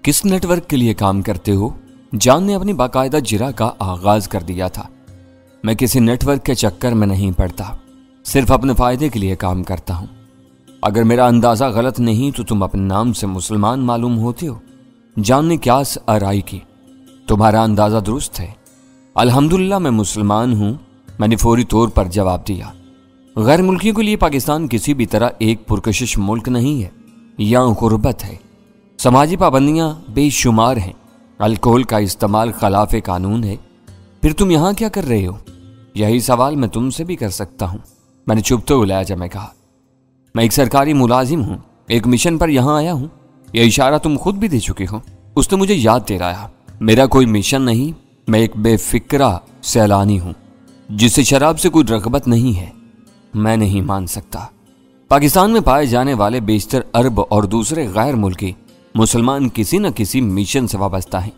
किस नेटवर्क के लिए काम करते हो? जान ने अपनी बाकायदा जिरा का आगाज कर दिया था। मैं किसी नेटवर्क के चक्कर में नहीं पड़ता, सिर्फ अपने फायदे के लिए काम करता हूं। अगर मेरा अंदाजा गलत नहीं तो तुम अपने नाम से मुसलमान मालूम होते हो। जान ने क्या आराई की। तुम्हारा अंदाजा दुरुस्त है। अल्हम्दुलिल्लाह मैं मुसलमान हूं, मैंने फौरी तौर पर जवाब दिया। गैर मुल्कियों के लिए पाकिस्तान किसी भी तरह एक पुरकशिश मुल्क नहीं है, यहाँ गुर्बत है। समाजी पाबंदियां बेशुमार हैं, अल्कोहल का इस्तेमाल खिलाफ कानून है। फिर तुम यहाँ क्या कर रहे हो? यही सवाल मैं तुमसे भी कर सकता हूँ। मैंने चुपते हुए लहजे में कहा, मैं एक सरकारी मुलाजिम हूँ, एक मिशन पर यहाँ आया हूँ। यह इशारा तुम खुद भी दे चुके हो। उसने मुझे याद दिलाया, मेरा कोई मिशन नहीं, मैं एक बेफिक्रा सैलानी हूँ जिसे शराब से कोई रग़बत नहीं है। मैं नहीं मान सकता। पाकिस्तान में पाए जाने वाले बेशतर अरब और दूसरे गैर मुल्की मुसलमान किसी न किसी मिशन से वाबस्ता हैं।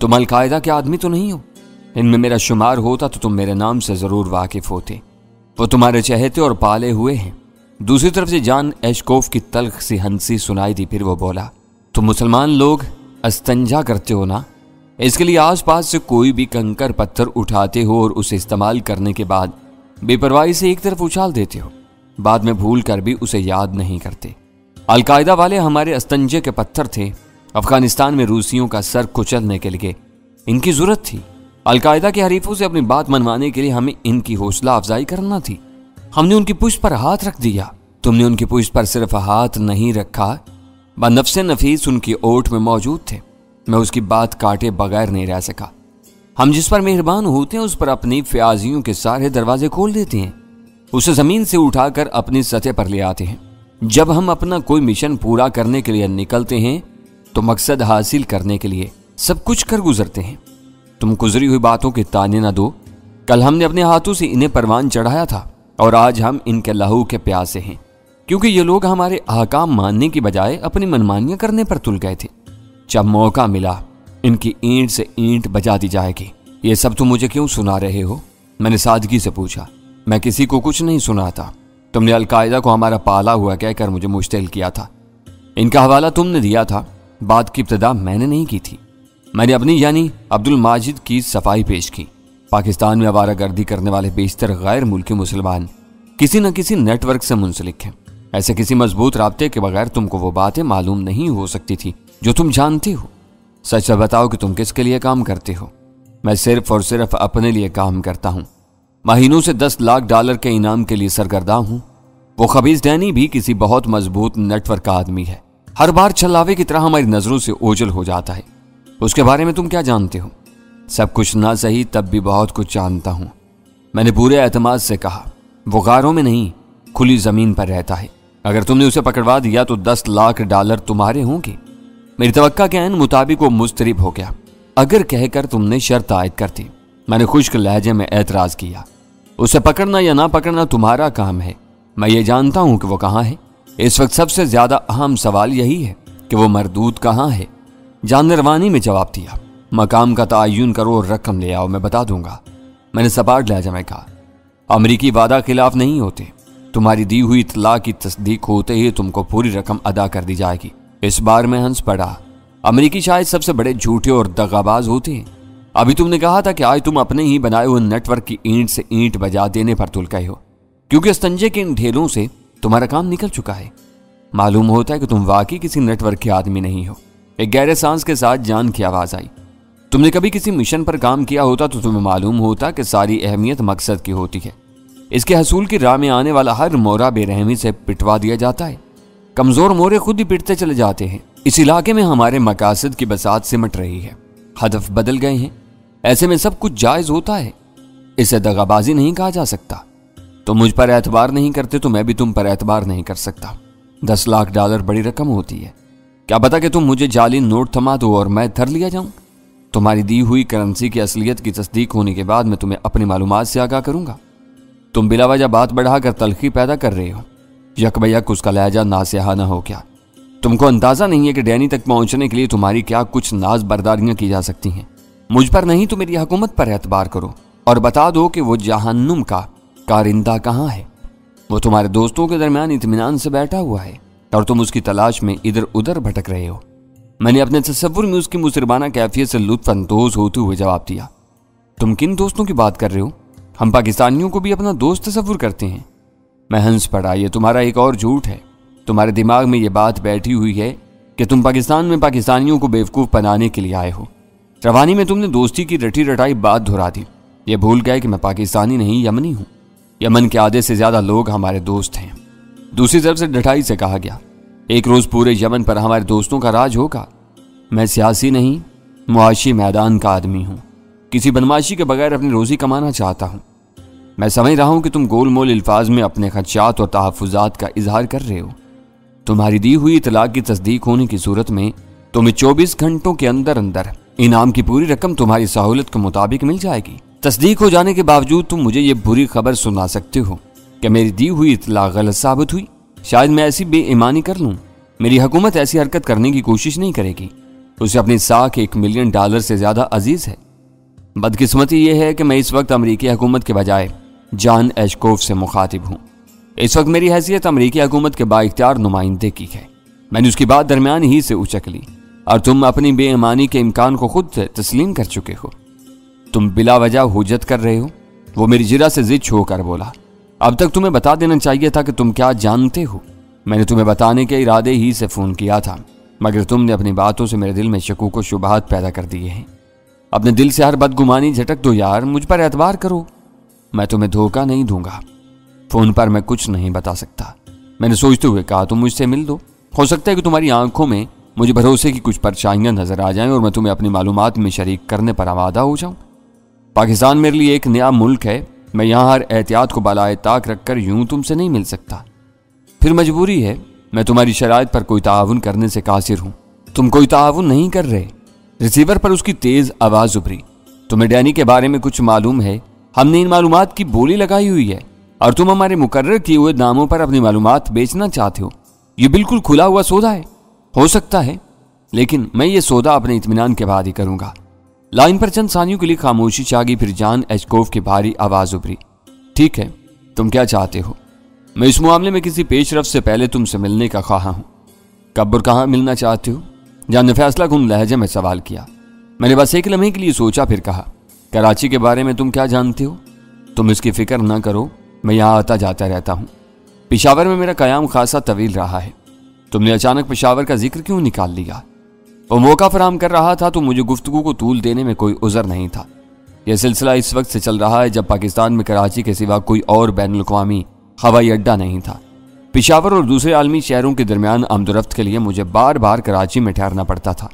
तुम अल-कायदा के आदमी तो नहीं हो। इनमें मेरा शुमार होता तो तुम मेरे नाम से जरूर वाकिफ होते। वो तुम्हारे चहेते और पाले हुए हैं। दूसरी तरफ से जान एशकोफ की तल्ख सी हंसी सुनाई दी। फिर वो बोला, तुम मुसलमान लोग अस्तंजा करते हो ना? इसके लिए आसपास से कोई भी कंकर पत्थर उठाते हो और उसे इस्तेमाल करने के बाद बेपरवाही से एक तरफ उछाल देते हो। बाद में भूल कर भी उसे याद नहीं करते। अल-कायदा वाले हमारे अस्तंजे के पत्थर थे। अफगानिस्तान में रूसियों का सर कुचलने के लिए इनकी जरूरत थी। अल-कायदा के हरीफों से अपनी बात मनवाने के लिए हमें इनकी हौसला अफजाई करना थी। हमने उनकी पुष्ट पर हाथ रख दिया। तुमने उनकी पुष्ट पर सिर्फ हाथ नहीं रखा, बनफ्से नफीस उनकी ओट में मौजूद थे। मैं उसकी बात काटे बगैर नहीं रह सका। हम जिस पर मेहरबान होते हैं उस पर अपनी फ्याजियों के सारे दरवाजे खोल देते हैं, उसे जमीन से उठाकर अपनी सतह पर ले आते हैं। जब हम अपना कोई मिशन पूरा करने के लिए निकलते हैं तो मकसद हासिल करने के लिए सब कुछ कर गुजरते हैं। तुम गुजरी हुई बातों के ताने न दो। कल हमने अपने हाथों से इन्हें परवान चढ़ाया था और आज हम इनके लहू के प्यासे हैं, क्योंकि ये लोग हमारे अहकाम मानने की बजाय अपनी मनमानियां करने पर तुल गए थे। जब मौका मिला इनकी ईंट से ईंट बजा दी जाएगी। ये सब तुम मुझे क्यों सुना रहे हो? मैंने सादगी से पूछा। मैं किसी को कुछ नहीं सुनाता। तुमने अल-कायदा को हमारा पाला हुआ कहकर मुझे मुश्तिल किया था। इनका हवाला तुमने दिया था। बात की इब्तिदा मैंने नहीं की थी। मैंने अपनी यानी अब्दुल माजिद की सफाई पेश की। पाकिस्तान में आवारागर्दी करने वाले बेशतर गैर मुल्की मुसलमान किसी न किसी नेटवर्क से मुंसलिक हैं। ऐसे किसी मजबूत राब्ते के बगैर तुमको वो बातें मालूम नहीं हो सकती थी जो तुम जानते हो। सच से बताओ कि तुम किसके लिए काम करते हो? मैं सिर्फ और सिर्फ अपने लिए काम करता हूं। महीनों से 10 लाख डॉलर के इनाम के लिए सरगर्दा हूं। वो खबीज डैनी भी किसी बहुत मजबूत नेटवर्क का आदमी है। हर बार छलावे की तरह हमारी नजरों से ओझल हो जाता है। उसके बारे में तुम क्या जानते हो? सब कुछ ना सही तब भी बहुत कुछ जानता हूं। मैंने पूरे एतमाद से कहा, वो गारों में नहीं खुली जमीन पर रहता है। अगर तुमने उसे पकड़वा दिया तो 10 लाख डॉलर तुम्हारे होंगे। मेरी तवक्का के ऐन मुताबिक वो मुस्तरिब हो गया। अगर कहकर तुमने शर्त आयद कर दी। मैंने खुश्क लहजे में एतराज किया। उसे पकड़ना या ना पकड़ना तुम्हारा काम है। मैं ये जानता हूं कि वो कहाँ है। इस वक्त सबसे ज्यादा अहम सवाल यही है कि वो मरदूद कहाँ है। जान ने रवानी में जवाब दिया, मकाम का तयन करो और रकम ले आओ, मैं बता दूंगा। मैंने सपाट लहजे में कहा, अमरीकी वादा खिलाफ नहीं होते। तुम्हारी दी हुई इत्तला की तस्दीक होते ही तुमको पूरी रकम अदा कर दी जाएगी। इस बार मैं हंस पड़ा। अमरीकी शायद सबसे बड़े झूठे और दगाबाज होते हैं। अभी तुमने कहा था कि आज तुम अपने ही बनाए हुए नेटवर्क की ईंट से ईंट बजा देने पर तुल गए हो, क्योंकि अस्तंजे के इन ढेरों से तुम्हारा काम निकल चुका है। मालूम होता है कि तुम वाकई किसी नेटवर्क के आदमी नहीं हो। एक गहरे सांस के साथ जान की आवाज आई। तुमने कभी किसी मिशन पर काम किया होता तो तुम्हें मालूम होता कि सारी अहमियत मकसद की होती है। इसके हसूल की राह में आने वाला हर मोरा बेरहमी से पिटवा दिया जाता है। कमजोर मोरे खुद ही पिटते चले जाते हैं। इस इलाके में हमारे मकासद की बसात सिमट रही है। हदफ बदल गए हैं। ऐसे में सब कुछ जायज होता है। इसे दगाबाजी नहीं कहा जा सकता। तुम मुझ पर एतबार नहीं करते तो मैं भी तुम पर एतबार नहीं कर सकता। 10 लाख डॉलर बड़ी रकम होती है। क्या पता कि तुम मुझे जाली नोट थमा दो और मैं धर लिया जाऊं। तुम्हारी दी हुई करेंसी की असलियत की तस्दीक होने के बाद मैं तुम्हें अपनी मालूमात से आगाह करूंगा। तुम बिला वजह बात बढ़ाकर तलखी पैदा कर रहे हो। यकबयक उसका लहजा नासिहाना हो गया। तुमको अंदाजा नहीं है कि डैनी तक पहुंचने के लिए तुम्हारी क्या कुछ नाज बर्दारियां की जा सकती हैं। मुझ पर नहीं तो मेरी हुकूमत पर एतबार करो और बता दो कि वो जहन्नुम का कारिंदा कहाँ है। वो तुम्हारे दोस्तों के दरमियान इत्मीनान से बैठा हुआ है और तुम उसकी तलाश में इधर उधर भटक रहे हो। मैंने अपने तसव्वुर में उसकी मुसरबाना कैफियत से लुत्फ अंदोज होते हुए जवाब दिया। तुम किन दोस्तों की बात कर रहे हो? हम पाकिस्तानियों को भी अपना दोस्त तसव्वुर करते हैं। मैं हंस पड़ा। ये तुम्हारा एक और झूठ है। तुम्हारे दिमाग में ये बात बैठी हुई है कि तुम पाकिस्तान में पाकिस्तानियों को बेवकूफ़ बनाने के लिए आए हो। रवानी में तुमने दोस्ती की रटी रटाई बात दोहरा दी। ये भूल गए कि मैं पाकिस्तानी नहीं यमनी हूँ। यमन के आधे से ज़्यादा लोग हमारे दोस्त हैं। दूसरी तरफ से डटाई से कहा गया, एक रोज़ पूरे यमन पर हमारे दोस्तों का राज होगा। मैं सियासी नहीं, मुआशी मैदान का आदमी हूँ। किसी बदमाशी के बगैर अपनी रोज़ी कमाना चाहता हूँ। मैं समझ रहा हूँ कि तुम गोलमोल अल्फाज में अपने खदशात और तहफ़्फ़ुज़ात का इजहार कर रहे हो। तुम्हारी दी हुई इतला की तस्दीक होने की सूरत में तुम्हें 24 घंटों के अंदर अंदर इनाम की पूरी रकम तुम्हारी सहूलत के मुताबिक मिल जाएगी। तस्दीक हो जाने के बावजूद तुम मुझे ये बुरी खबर सुना सकते हो कि मेरी दी हुई इतला गलत साबित हुई। शायद मैं ऐसी बेईमानी कर लूँ। मेरी हुकूमत ऐसी हरकत करने की कोशिश नहीं करेगी। उसे अपनी साख $1 मिलियन से ज़्यादा अजीज है। बदकिस्मती यह है कि मैं इस वक्त अमरीकी हुकूमत के बजाय जॉन एशकोफ से मुखातिब हूँ। इस वक्त मेरी हैसियत अमरीकी हुकूमत के बाइख्तियार नुमाइंदे की है। मैंने उसकी बात दरमियान ही से उचक ली और तुम अपनी बेईमानी के इम्कान को खुद तस्लीम कर चुके हो। तुम बिला वजह हुज्जत कर रहे हो। वो मेरी जिरा से जिद होकर बोला, अब तक तुम्हें बता देना चाहिए था कि तुम क्या जानते हो। मैंने तुम्हें बताने के इरादे ही से फ़ोन किया था, मगर तुमने अपनी बातों से मेरे दिल में शकूक व शुबहात पैदा कर दिए हैं। अपने दिल से हर बदगुमानी झटक दो यार, मुझ पर एतबार करो। मैं तुम्हें धोखा नहीं दूंगा। फ़ोन पर मैं कुछ नहीं बता सकता। मैंने सोचते हुए कहा, तुम मुझसे मिल दो। हो सकता है कि तुम्हारी आंखों में मुझे भरोसे की कुछ परछाइयाँ नजर आ जाएं और मैं तुम्हें अपनी मालूमात में शरीक करने पर आमादा हो जाऊँ। पाकिस्तान मेरे लिए एक नया मुल्क है। मैं यहाँ हर एहतियात को बालाए ताक रखकर यूं तुमसे नहीं मिल सकता। फिर मजबूरी है। मैं तुम्हारी शराइत पर कोई ताउन करने से कासिर हूँ। तुम कोई ताउन नहीं कर रहे। रिसीवर पर उसकी तेज आवाज उभरी, तुम्हें डैनी के बारे में कुछ मालूम है? हमने इन मालूमात की बोली लगाई हुई है और तुम हमारे मुकर्रर किए हुए दामों पर अपनी मालूमात बेचना चाहते हो। ये बिल्कुल खुला हुआ सौदा है। हो सकता है, लेकिन मैं ये सौदा अपने इत्मीनान के बाद ही करूंगा। लाइन पर चंद सानियों के लिए खामोशी छा गई। फिर जॉन एशकोफ की भारी आवाज उभरी, ठीक है, तुम क्या चाहते हो? मैं इस मामले में किसी पेशरफ से पहले तुमसे मिलने का ख्वाहा हूं। कब और कहाँ मिलना चाहते हो? जॉन ने फैसला कुन लहजे में सवाल किया। मैंने बस एक लम्हे के लिए सोचा, फिर कहा, कराची के बारे में तुम क्या जानते हो? तुम इसकी फिक्र ना करो, मैं यहाँ आता जाता रहता हूँ। पेशावर में मेरा कयाम खासा तवील रहा है। तुमने अचानक पेशावर का जिक्र क्यों निकाल लिया? वो मौका फराम कर रहा था तो मुझे गुफ्तगू को तूल देने में कोई उज़र नहीं था। यह सिलसिला इस वक्त से चल रहा है जब पाकिस्तान में कराची के सिवा कोई और बैनुल-अक़वामी हवाई अड्डा नहीं था। पेशावर और दूसरे आलमी शहरों के दरमियान आमदोरफ्त के लिए मुझे बार बार कराची में ठहरना पड़ता था।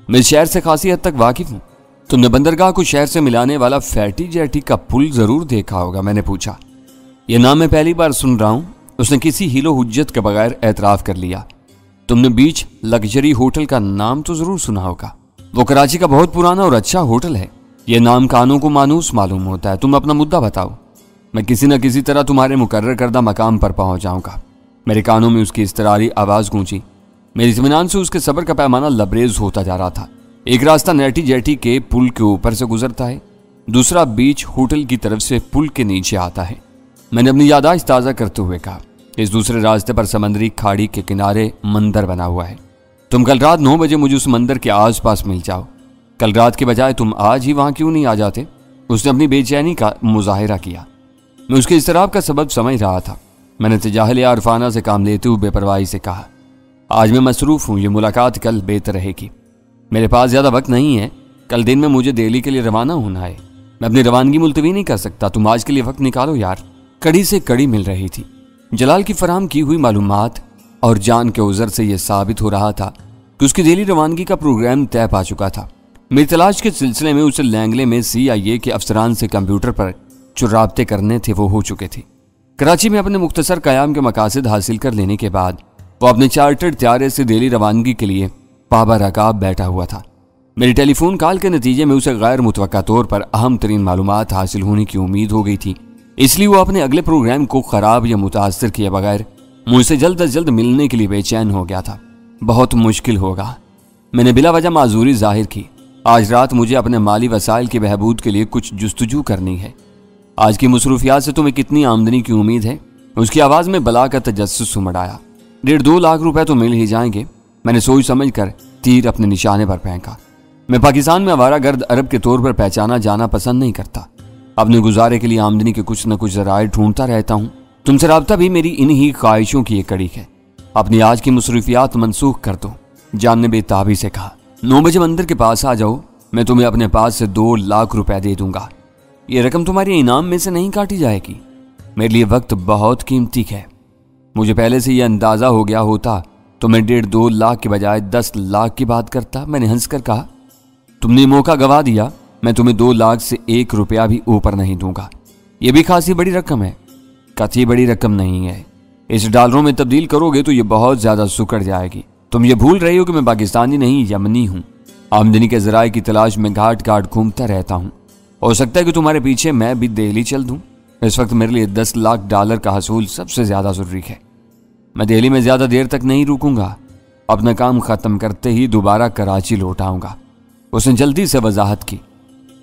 मैं इस शहर से खासी हद तक वाकिफ हूँ। तुमने बंदरगाह को शहर से मिलाने वाला फैटी जेटी का पुल जरूर देखा होगा? मैंने पूछा। यह नाम मैं पहली बार सुन रहा हूँ। उसने किसी हीलो हुज्जत के बगैर एतराफ़ कर लिया। तुमने बीच लग्जरी होटल का नाम तो जरूर सुना होगा। वो कराची का बहुत पुराना और अच्छा होटल है। यह नाम कानों को मानूस मालूम होता है। तुम अपना मुद्दा बताओ, मैं किसी न किसी तरह तुम्हारे मुकर्रर करदा मकाम पर पहुंच जाऊंगा। मेरे कानों में उसकी इस्तरारी आवाज़ गूंजी। मेरे इत्मीनान से उसके सब्र का पैमाना लबरेज होता जा रहा था। एक रास्ता नैटी जेटी के पुल के ऊपर से गुजरता है, दूसरा बीच होटल की तरफ से पुल के नीचे आता है। मैंने अपनी यादाश्त ताज़ा करते हुए कहा, इस दूसरे रास्ते पर समंदरी खाड़ी के किनारे मंदिर बना हुआ है। तुम कल रात 9 बजे मुझे उस मंदिर के आसपास मिल जाओ। कल रात के बजाय तुम आज ही वहां क्यों नहीं आ जाते? उसने अपनी बेचैनी का मुजाहिरा किया। मैं उसके इस्तराब का सबब समझ रहा था। मैंने तजाहल आरफाना से काम लेते हुए बेपरवाही से कहा, आज मैं मसरूफ़ हूँ, ये मुलाकात कल बेहतर रहेगी। मेरे पास ज़्यादा वक्त नहीं है। कल दिन में मुझे दिल्ली के लिए रवाना होना है। मैं अपनी रवानगी मुलतवी नहीं कर सकता। तुम आज के लिए वक्त निकालो यार। कड़ी से कड़ी मिल रही थी। जलाल की फराम की हुई मालूमात और जान के उज़र से यह साबित हो रहा था कि उसकी दिल्ली रवानगी का प्रोग्राम तय पा चुका था। मेरी तलाश के सिलसिले में उसे लैंगले में CIA के अफसरान से कंप्यूटर पर जो राब्ते करने थे वो हो चुके थे। कराची में अपने मुख्तसर क़याम के मकासद हासिल कर लेने के बाद वो अपने चार्टर्ड त्यारे से दिल्ली रवानगी के लिए पाबा रकाब बैठा हुआ था। मेरी टेलीफोन कॉल के नतीजे में उसे गैर मुतवक्का तौर पर अहम तरीन मालूमात हासिल होने की उम्मीद हो गई थी। इसलिए वो अपने अगले प्रोग्राम को ख़राब या मुतासर किए बगैर मुझसे जल्द अज जल्द मिलने के लिए बेचैन हो गया था। बहुत मुश्किल होगा। मैंने बिला वजह माजूरी जाहिर की। आज रात मुझे अपने माली वसाइल की बहबूद के लिए कुछ जुस्तजू करनी है। आज की मसरूफियात से तुम्हें कितनी आमदनी की उम्मीद है? उसकी आवाज़ में बला का तजस्सुस उमड़ आया। 1.5-2 लाख रुपए तो मिल ही जाएंगे। मैंने सोच समझ कर تیر اپنے نشانے پر پھینکا۔ میں پاکستان میں آوارہ گرد عرب کے طور پر پہچانا جانا پسند نہیں کرتا۔ اپنے گزارے کے لیے آمدنی کے کچھ نہ کچھ ذرائع ڈھونڈتا رہتا ہوں۔ تم سے رابطہ بھی میری انہی خواہشوں کی ایک کڑی ہے۔ اپنی آج کی مصروفیات منسوخ کر دو، جان نے بے تابی سے کہا۔ 9 بجے مندر کے پاس آ جاؤ، میں تمہیں اپنے پاس سے 2 لاکھ روپے دے دوں گا۔ یہ رقم تمہاری انعام میں سے نہیں کاٹی جائے گی۔ میرے لیے وقت بہت قیمتی ہے۔ مجھے پہلے سے یہ اندازہ ہو گیا ہوتا تو میں 1.5-2 لاکھ کے بجائے 10 لاکھ کی بات کرتا۔ میں نے ہنس کر کہا، تم نے موقع گوا دیا، میں تمہیں 2 لاکھ سے 1 روپیہ بھی اوپر نہیں دوں گا۔ یہ بھی خاصی بڑی رقم ہے۔ کتھی بڑی رقم نہیں ہے، اس ڈالروں میں تبدیل کرو گے تو یہ بہت زیادہ سکڑ جائے گی۔ تم یہ بھول رہے ہو کہ میں پاکستانی نہیں یمنی ہوں۔ آمدنی کے ذرائع کی تلاش میں گھاٹ گھاٹ گھومتا رہتا ہوں۔ ہو سکتا ہے کہ تمہارے پیچھے میں بھی دہلی چل دوں۔ اس وقت میرے لیے 10 لاکھ ڈالر کا حصول سب سے زیادہ ضروری ہے۔ میں دہلی میں زیادہ دیر تک نہیں رکوں گا، اپنا کام ختم کرتے ہی دوبارہ کراچی لوٹ آؤں گا۔ اس نے جلدی سے وضاحت کی،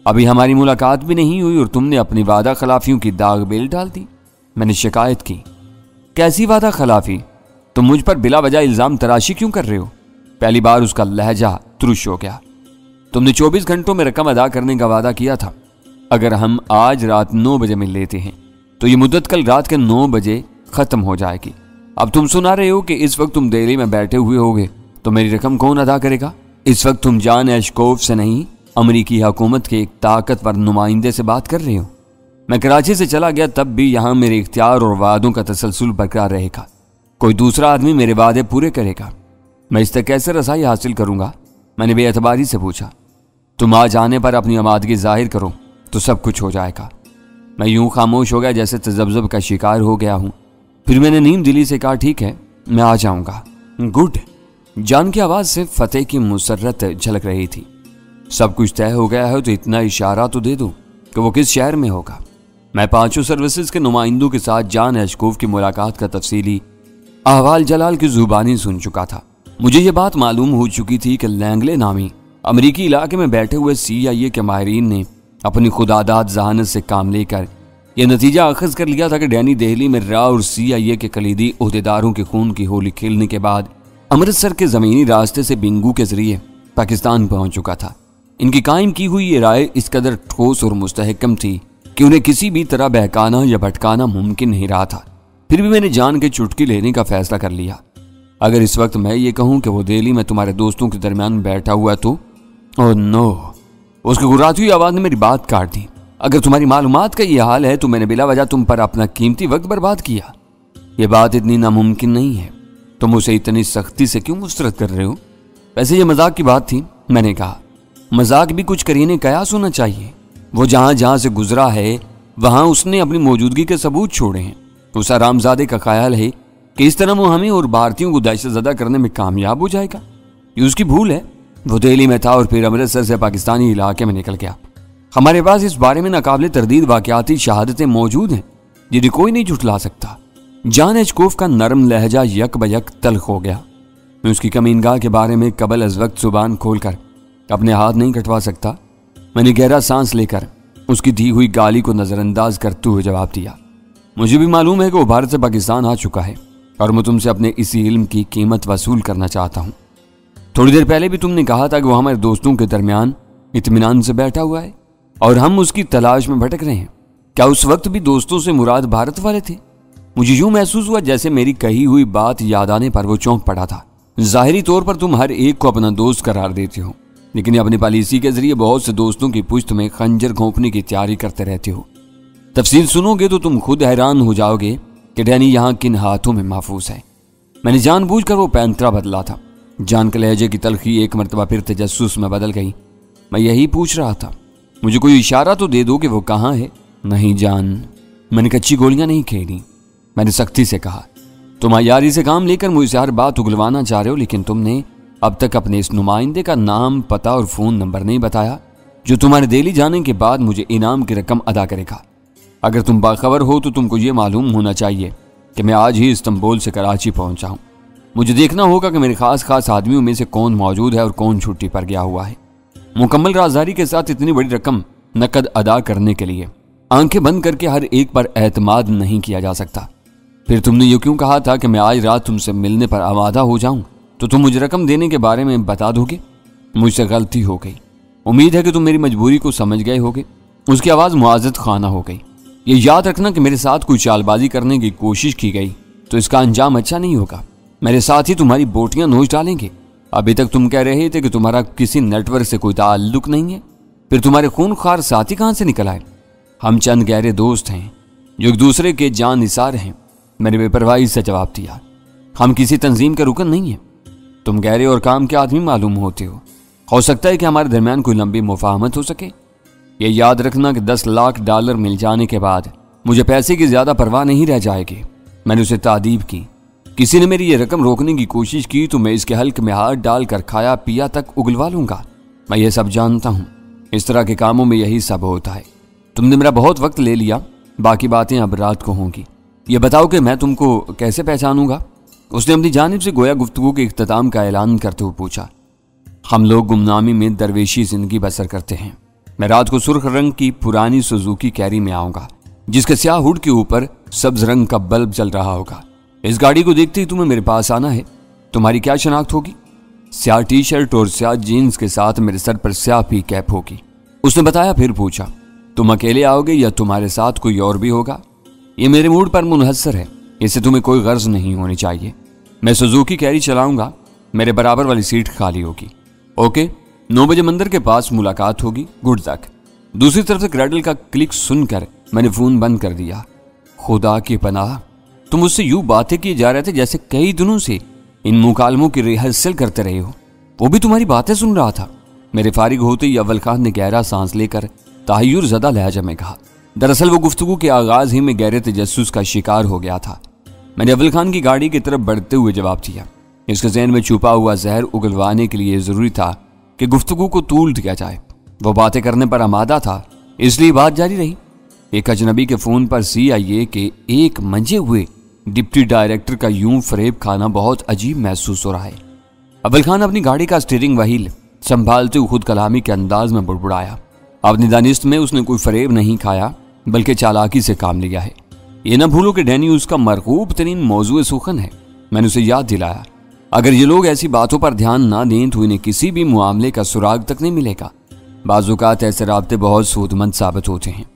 ابھی ہماری ملاقات بھی نہیں ہوئی اور تم نے اپنی وعدہ خلافیوں کی داغ بیل ڈال دی۔ میں نے شکایت کی، کیسی وعدہ خلافی؟ تم مجھ پر بلا وجہ الزام تراشی کیوں کر رہے ہو؟ پہلی بار اس کا لہجہ ترش ہو گیا۔ تم نے 24 گھنٹوں میں رقم ادا کرنے کا وعدہ کیا تھا۔ اگر ہم آج رات 9 بجے مل لیتے ہیں تو یہ مدت کل رات کے 9 بجے ختم ہو جائے گی۔ اب تم سنا رہے ہو کہ اس وقت تم دہلی میں بیٹھے ہوئے ہوگے تو میری رقم کون ادا کرے گا؟ اس وقت تم جان ایشکوف سے نہیں، امریکی حکومت کے ایک طاقتور نمائندے سے بات کر رہے ہو۔ میں کراچی سے چلا گیا تب بھی یہاں میرے اختیار اور وعدوں کا تسلسل برقرار رہے گا۔ کوئی دوسرا آدمی میرے وعدے پورے کرے گا۔ میں اس تک کیسے رسائی حاصل کروں گا؟ میں نے بے اعتباری سے پوچھا۔ تم آ جانے پر اپنی آمادگی ظاہر کرو تو سب کچھ ہو جائے گا۔ میں یوں خاموش ہو گیا جیسے تذبذب کا شکار ہو گیا ہوں۔ پھر میں نے نیم دلی سے کہا، ٹھیک ہے، میں آ جاؤں گا۔ گڈ۔ جان کی آواز سے فتح کی مسرت جھلک رہی تھی۔ سب کچھ طے ہو گیا ہے تو اتنا اشارہ تو دے دو کہ وہ کس شہر میں ہوگا۔ میں 5 سروسز کے نمائندوں کے ساتھ جان ایشکوف کی ملاقات کا تفصیلی احوال جلال کی زبانی سن چکا تھا۔ مجھے یہ بات معلوم ہو چکی تھی کہ لینگلے نامی امریکی علاقے میں بیٹھے ہوئے CIA کے ماہرین نے اپنی خداداد ذہانت سے کام لے کر یہ نتیجہ اخذ کر لیا تھا کہ ڈینی دہلی میں را اور CIA کے کلیدی عہدیداروں کے خون کی ہولی کھیلنے کے بعد امرتسر کے زمینی راستے سے بنگو کے ذریعے پاکستان پہنچ چکا تھا۔ ان کی قائم کی ہوئی یہ رائے اس قدر ٹھوس اور مستحکم تھی کہ انہیں کسی بھی طرح بہکانا یا بھٹکانا ممکن نہیں رہا تھا۔ پھر بھی میں نے جان کے چٹکی لینے کا فیصلہ کر لیا۔ اگر اس وقت میں یہ کہوں کہ وہ دہلی میں تمہارے دوستوں کے درمیان بیٹھا ہوا تو اوہ نو، اس کی گراتی ہوئی آواز نے میری بات کاٹ دی۔ اگر تمہاری معلومات کا یہ حال ہے تو میں نے بلا وجہ تم پر اپنا قیمتی وقت برباد کیا۔ یہ بات اتنی ناممکن نہیں ہے۔ تم اسے اتنی سختی سے کیوں مسترد کر رہے ہو؟ ویسے یہ مذاق کی بات تھی، میں نے کہا۔ مذاق بھی کچھ کرینے قیاس ہونا چاہیے۔ وہ جہاں جہاں سے گزرا ہے وہاں اس نے اپنی موجودگی کے ثبوت چھوڑے ہیں۔ اس حرامزادے کا خیال ہے کہ اس طرح وہ ہمیں اور بھارتیوں کو دہشت زدہ کرنے میں کامیاب ہو جائے گا۔ یہ اس کی بھول ہے۔ وہ دہلی میں تھا اور پھر امرتسر سے پاکستانی علاقے میں نکل گیا۔ ہمارے پاس اس بارے میں ناقابل تردید واقعاتی شہادتیں موجود ہیں جنہیں کوئی نہیں جھٹلا سکتا۔ جان ایشکوف کا نرم لہجہ یک بیک تلخ ہو گیا۔ میں اس کی کمینگاہ کے بارے میں قبل از وقت زبان کھول کر اپنے ہاتھ نہیں کٹوا سکتا۔ میں نے گہرا سانس لے کر اس کی دی ہوئی گالی کو نظر انداز کرتے ہوئے جواب دیا، مجھے بھی معلوم ہے کہ وہ بھارت سے پاکستان آ چکا ہے اور میں تم سے اپنے اسی علم کی قیمت وصول کرنا چاہتا ہوں۔ تھوڑی دیر پہلے بھی تم نے کہا تھا کہ وہ ہمارے دوستوں کے درمیان اطمینان سے بیٹھا ہوا ہے اور ہم اس کی تلاش میں بھٹک رہے ہیں۔ کیا اس وقت بھی دوستوں سے مراد بھارت والے تھے؟ مجھے یوں محسوس ہوا جیسے میری کہی ہوئی بات یاد آنے پر وہ چونک پڑا تھا۔ ظاہری طور پر تم ہر ایک کو اپنا دوست قرار دیتے ہو، لیکن اپنی پالیسی کے ذریعے بہت سے دوستوں کی پشت میں خنجر گھونپنے کی تیاری کرتے رہتے ہو۔ تفصیل سنو گے تو تم خود حیران ہو جاؤ گے کہ ڈینی یہاں کن ہاتھوں میں محفوظ ہے۔ میں نے جان بوجھ کر وہ پینترا بدلا تھا۔ جان کے لہجے کی تلخی ایک مرتبہ پھر تجسس میں بدل گئی۔ میں یہی پوچھ رہا تھا، مجھے کوئی اشارہ تو دے دو کہ وہ کہاں ہے۔ نہیں جان، میں نے کچی گولیاں نہیں کھیلی، میں نے سختی سے کہا۔ تم عیاری سے کام لے کر مجھ سے ہر بات اگلوانا چاہ رہے ہو، لیکن تم نے اب تک اپنے اس نمائندے کا نام، پتہ اور فون نمبر نہیں بتایا جو تمہارے دہلی جانے کے بعد مجھے انعام کی رقم ادا کرے گا۔ اگر تم باخبر ہو تو تم کو یہ معلوم ہونا چاہیے کہ میں آج ہی استنبول سے کراچی پہنچا ہوں۔ مجھے دیکھنا ہوگا کہ میرے خاص آدمیوں میں سے کون موجود ہے اور کون چھٹی پر گیا ہوا ہے۔ مکمل رازداری کے ساتھ اتنی بڑی رقم نقد ادا کرنے کے لیے آنکھیں بند کر کے ہر ایک پر اعتماد نہیں کیا جا سکتا۔ پھر تم نے یہ کیوں کہا تھا کہ میں آج رات تم سے ملنے پر آمادہ ہو جاؤں؟ तो तुम मुझे रकम देने के बारे में बता दोगे? मुझसे गलती हो गई। उम्मीद है कि तुम मेरी मजबूरी को समझ गए होगे। उसकी आवाज़ मुआज़त खाना हो गई। ये याद रखना कि मेरे साथ कोई चालबाजी करने की कोशिश की गई तो इसका अंजाम अच्छा नहीं होगा। मेरे साथ ही तुम्हारी बोटियां नोच डालेंगे। अभी तक तुम कह रहे थे कि तुम्हारा किसी नेटवर्क से कोई ताल्लुक नहीं है, फिर तुम्हारे खूनखार साथी कहां से निकल आए? हम चंद गहरे दोस्त हैं जो एक दूसरे के जान निसार हैं। मैंने बेपरवाही से जवाब दिया। हम किसी तंजीम के रुकन नहीं हैं। तुम गहरे और काम के आदमी मालूम होते हो सकता है कि हमारे दरमियान कोई लंबी मुफाहमत हो सके। ये याद रखना कि $10 लाख मिल जाने के बाद मुझे पैसे की ज्यादा परवाह नहीं रह जाएगी। मैंने उसे तादीब की। किसी ने मेरी ये रकम रोकने की कोशिश की तो मैं इसके हल्क में हाथ डालकर खाया पिया तक उगलवा लूंगा। मैं ये सब जानता हूँ। इस तरह के कामों में यही सब होता है। तुमने मेरा बहुत वक्त ले लिया, बाकी बातें अब रात को होंगी। ये बताओ कि मैं तुमको कैसे पहचानूंगा? उसने अपनी जानिब से गोया गुफ्तगू के इख्तिताम का ऐलान करते हुए पूछा। हम लोग गुमनामी में दरवेशी जिंदगी बसर करते हैं। मैं रात को सुर्ख रंग की पुरानी सुजुकी कैरी में आऊंगा जिसके स्याह हुड के ऊपर सब्ज रंग का बल्ब जल रहा होगा। इस गाड़ी को देखते ही तुम्हें मेरे पास आना है। तुम्हारी क्या शनाख्त होगी? स्याह टी शर्ट और स्याह जीन्स के साथ मेरे सर पर स्याह भी कैप होगी। उसने बताया। फिर पूछा, तुम अकेले आओगे या तुम्हारे साथ कोई और भी होगा? ये मेरे मूड पर मुनहसर है, इससे तुम्हें कोई गर्ज नहीं होनी चाहिए। मैं सुजुकी कैरी चलाऊंगा, मेरे बराबर वाली सीट खाली होगी। ओके, 9 बजे मंदिर के पास मुलाकात होगी। गुड तक। दूसरी तरफ से क्रैडल का क्लिक सुनकर मैंने फोन बंद कर दिया। खुदा की पनाह, तुम मुझसे यूं बातें किए जा रहे थे जैसे कई दिनों से इन मुकालमों की रिहर्सल करते रहे हो। वो भी तुम्हारी बातें सुन रहा था। मेरे फारिग होते ही अव्वल खान ने गहरा सांस लेकर ताहयुर ज़दा लहजा में कहा। दरअसल वो गुफ्तगू के आगाज ही में गहरे तजस्सुस का शिकार हो गया था। मैंने अव्वल खान की गाड़ी की तरफ बढ़ते हुए जवाब दिया। इसके ज़हन में छुपा हुआ जहर उगलवाने के लिए जरूरी था कि गुफ्तगू को तूल दिया जाए। वो बातें करने पर आमादा था, इसलिए बात जारी रही। एक अजनबी के फोन पर CIA के एक मंजे हुए डिप्टी डायरेक्टर का यूं फरेब खाना बहुत अजीब महसूस हो रहा है। अव्वल खान अपनी गाड़ी का स्टीयरिंग व्हील संभालते हुए खुद कलामी के अंदाज में बुड़बुड़ाया। अपनी दानिश में उसने कोई फरेब नहीं खाया बल्कि चालाकी से काम लिया है। ये न भूलो कि डैनी उसका मरगूब तरीन मौजूद सुखन है। मैंने उसे याद दिलाया, अगर ये लोग ऐसी बातों पर ध्यान ना दें तो इन्हें किसी भी मामले का सुराग तक नहीं मिलेगा। बाज़-औक़ात ऐसे राब्ते बहुत सूदमंद साबित होते हैं।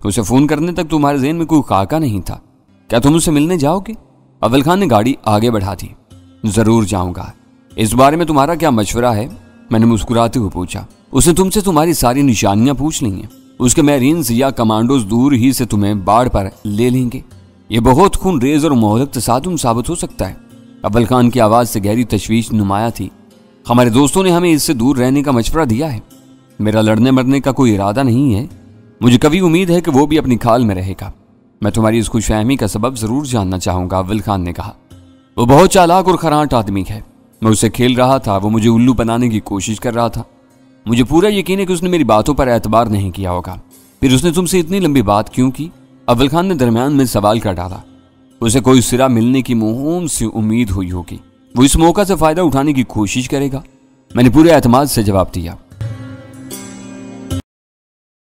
उसे फोन करने तक तुम्हारे ज़हन में कोई खाका नहीं था। क्या तुम उससे मिलने जाओगे? अव्वल खान ने गाड़ी आगे बढ़ा दी। जरूर जाऊंगा। इस बारे में तुम्हारा क्या मशवरा है? मैंने मुस्कुराते हुए पूछा। उसने तुमसे तुम्हारी सारी निशानियां पूछ ली हैं। उसके मैरीन्स या कमांडोज दूर ही से तुम्हें बाढ़ पर ले लेंगे। ये बहुत खून रेज और मोहलक तसादुम साबित हो सकता है। अव्वल खान की आवाज से गहरी तशवीश नुमाया थी। हमारे दोस्तों ने हमें इससे दूर रहने का मशवरा दिया है। मेरा लड़ने मरने का कोई इरादा नहीं है। मुझे कभी उम्मीद है कि वो भी अपनी खाल में रहेगा। मैं तुम्हारी इस खुशफहमी का सबब जरूर जानना चाहूंगा। अव्वल खान ने कहा। वो बहुत चालाक और खराट आदमी है। मैं उससे खेल रहा था, वो मुझे उल्लू बनाने की कोशिश कर रहा था। मुझे पूरा यकीन है कि उसने मेरी बातों पर एतबार नहीं किया होगा। फिर उसने तुमसे इतनी लंबी बात क्यों की? अव्वल खान ने दरमियान में सवाल कर डाला। उसे कोई सिरा मिलने की मुहिम से उम्मीद हुई होगी। वो इस मौका से फायदा उठाने की कोशिश करेगा। मैंने पूरे एतमाद से जवाब दिया।